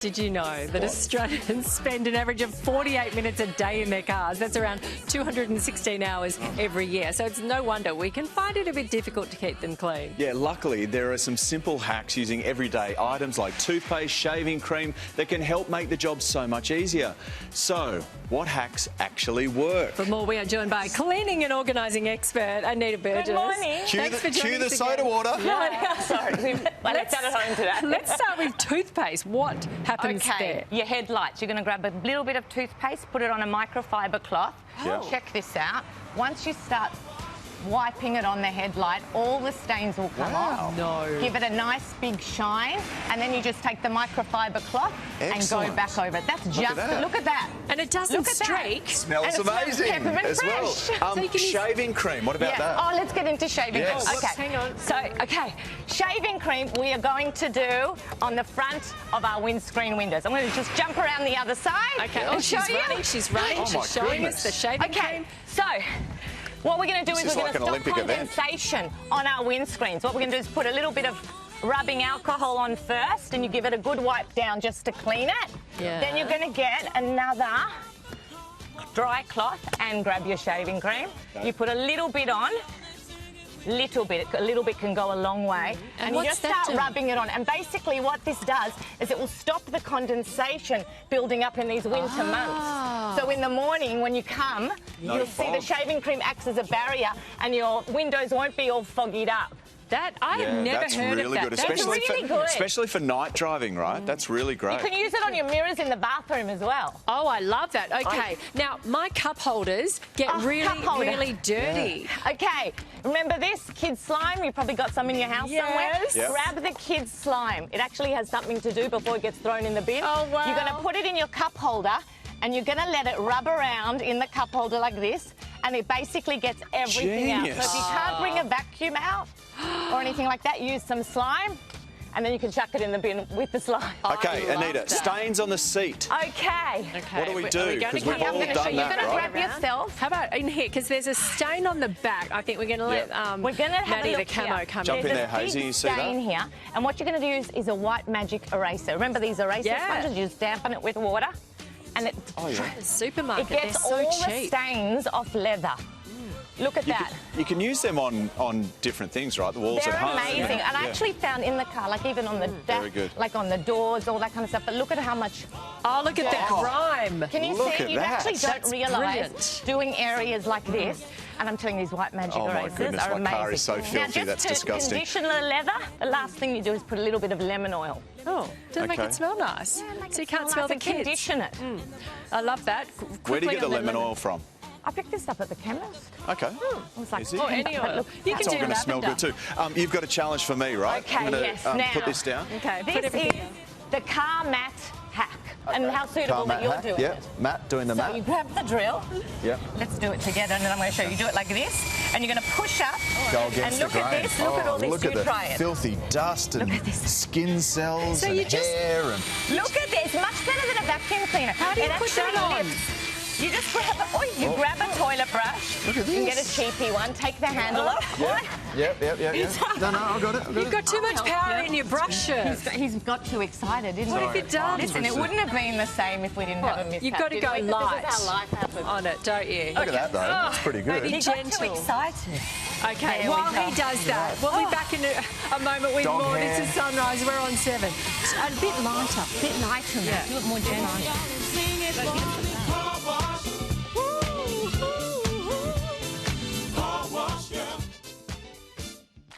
Did you know that Australians spend an average of 48 minutes a day in their cars? That's around 216 hours every year. So it's no wonder we can find it a bit difficult to keep them clean. Yeah, luckily there are some simple hacks using everyday items like toothpaste, shaving cream that can help make the job so much easier. So, what hacks actually work? For more, we are joined by cleaning and organising expert Anita Birges. Good morning. Cue the soda water. Sorry, I left that at home today. Let's start with toothpaste. What happens there? Your headlights. You're going to grab a little bit of toothpaste, put it on a microfibre cloth. Yeah. Check this out. Once you start wiping it on the headlight, all the stains will come off. No. Give it a nice big shine, and then you just take the microfibre cloth and go back over it. That's just, look at that. And it doesn't streak. Smells amazing as well. Shaving cream, what about that? Oh, let's get into shaving cream. Okay. Hang on. So, shaving cream we are going to do on the front of our windscreen windows. I'm going to just jump around the other side and show you. She's running. Oh, she's showing us the shaving cream. So, what we're going to do is we're going to stop Olympic condensation on our windscreens. What we're going to do is put a little bit of rubbing alcohol on first, and you give it a good wipe down just to clean it. Yeah. Then you're going to get another dry cloth and grab your shaving cream. Okay. You put a little bit on. A little bit can go a long way. And you just start rubbing it on. And basically what this does is it will stop the condensation building up in these winter months. So in the morning when you come, you'll see the shaving cream acts as a barrier and your windows won't be all foggied up. That I have never heard of that. That's really good. Especially for night driving, right? That's really great. You can use it on your mirrors in the bathroom as well. Oh, I love that. Okay, now my cup holders get really dirty. Yeah. Okay, remember this kids slime? You probably got some in your house somewhere. Yep. Grab the kids slime. It actually has something to do before it gets thrown in the bin. Oh, wow. You're going to put it in your cup holder and you're going to let it rub around in the cup holder like this, and it basically gets everything out. So if you can't bring a vacuum out or anything like that, use some slime, and then you can chuck it in the bin with the slime. Okay, Anita, stains on the seat. Okay. What do we do? Because we've all done that, right? You're going to grab yourself. How about in here? Because there's a stain on the back. I think we're going to let Maddie the camo come Jump in there, There's Hazy. a You see that? stain here, and what you're going to do is a white magic eraser. Remember these eraser sponges? You just dampen it with water, and it supermarket. It gets all the stains off leather. Look at that. You can use them on different things, right? The walls at home. They're amazing. And I actually found in the car, like even on the like on the doors, all that kind of stuff. But look at how much. Oh, look at the grime. Can you see? You actually don't realise doing areas like this. And I'm telling you, these white magic erasers are amazing. Oh my goodness, my car is so filthy. That's disgusting. Now, just to condition the leather, the last thing you do is put a little bit of lemon oil. Oh, doesn't make it smell nice. Yeah, so you can't smell the kids. Condition it. I love that. Where do you get the lemon oil from? I picked this up at the chemist. Okay. I was like, any oil. Look, you can it's all going to smell good too. You've got a challenge for me, right? Okay, I'm going to put this down. Okay, this is the car mat hack. And how suitable that you're doing it. Matt doing the mat. So you grab the drill. Yep. Let's do it together, and then I'm going to show you. Do it like this, and you're going to push up. Go against and look the at grain. this. Look at all this. Look at the filthy dust and skin cells and hair. And look at this. Much better than a vacuum cleaner. How do you put that on? You just grab grab a toilet brush. Look at this. You can get a cheapy one. Take the handle off. Yep. No, I got it. You've got too much power in your brushes. He's got too excited, didn't he? What have you done? Listen, it wouldn't have been the same if we didn't have a mishap. You've got to go light This is how life happens. on it, don't you? Look at that, though. That's pretty good. Maybe He got too excited. Okay, while he does that, we'll be back in a moment with more. This is Sunrise. We're on 7. A bit lighter. A bit lighter, yeah. A bit more gentle.